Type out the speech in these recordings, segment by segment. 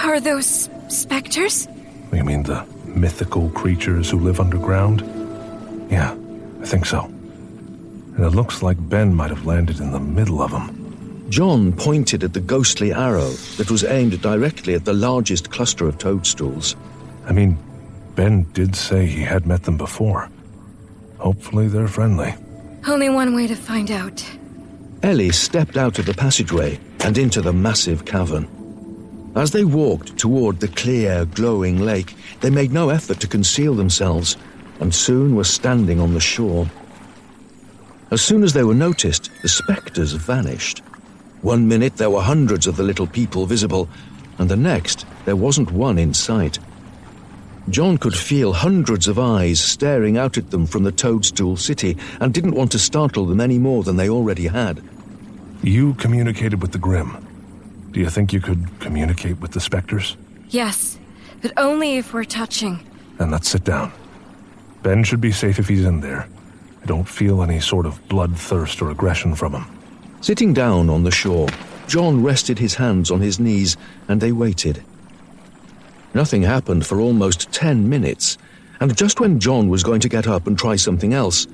Are those specters? You mean the mythical creatures who live underground? Yeah, I think so. And it looks like Ben might have landed in the middle of them. John pointed at the ghostly arrow that was aimed directly at the largest cluster of toadstools. I mean, Ben did say he had met them before. Hopefully they're friendly. Only one way to find out. Ellie stepped out of the passageway and into the massive cavern. As they walked toward the clear, glowing lake, they made no effort to conceal themselves, and soon were standing on the shore. As soon as they were noticed, the spectres vanished. 1 minute there were hundreds of the little people visible, and the next there wasn't one in sight. John could feel hundreds of eyes staring out at them from the Toadstool City and didn't want to startle them any more than they already had. You communicated with the Grimm. Do you think you could communicate with the specters? Yes, but only if we're touching. Then let's sit down. Ben should be safe if he's in there. I don't feel any sort of bloodthirst or aggression from him. Sitting down on the shore, John rested his hands on his knees and they waited. Nothing happened for almost 10 minutes, and just when John was going to get up and try something else,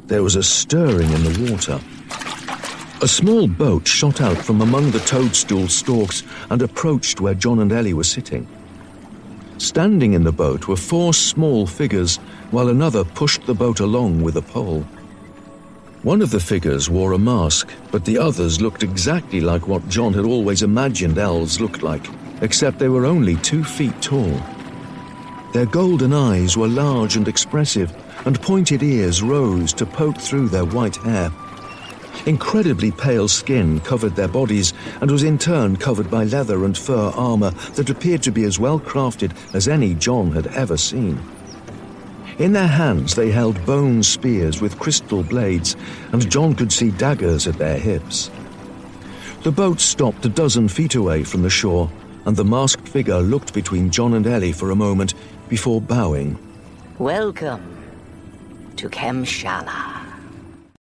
there was a stirring in the water. A small boat shot out from among the toadstool stalks and approached where John and Ellie were sitting. Standing in the boat were 4 small figures, while another pushed the boat along with a pole. One of the figures wore a mask, but the others looked exactly like what John had always imagined elves looked like, except they were only 2 feet tall. Their golden eyes were large and expressive, and pointed ears rose to poke through their white hair. Incredibly pale skin covered their bodies and was in turn covered by leather and fur armor that appeared to be as well crafted as any John had ever seen. In their hands they held bone spears with crystal blades, and John could see daggers at their hips. The boat stopped 12 feet away from the shore, and the masked figure looked between John and Ellie for a moment before bowing. Welcome to Kemshala.